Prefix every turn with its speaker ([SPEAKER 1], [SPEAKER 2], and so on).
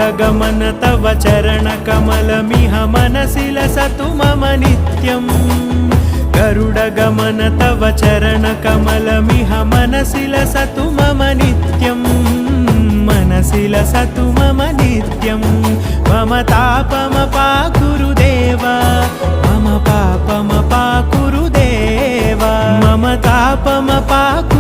[SPEAKER 1] गरुडगमन तव चरणकमलमिह मनसि लसतु मम नित्यम् गरुडगमन तव चरणकमलमिह मनसि लसतु मम नित्यम् मनसि लसतु मम नित्यं मम तापमपाकुरुदेव मम पापमपाकुरुदेव मम तापमपाकुरुदेव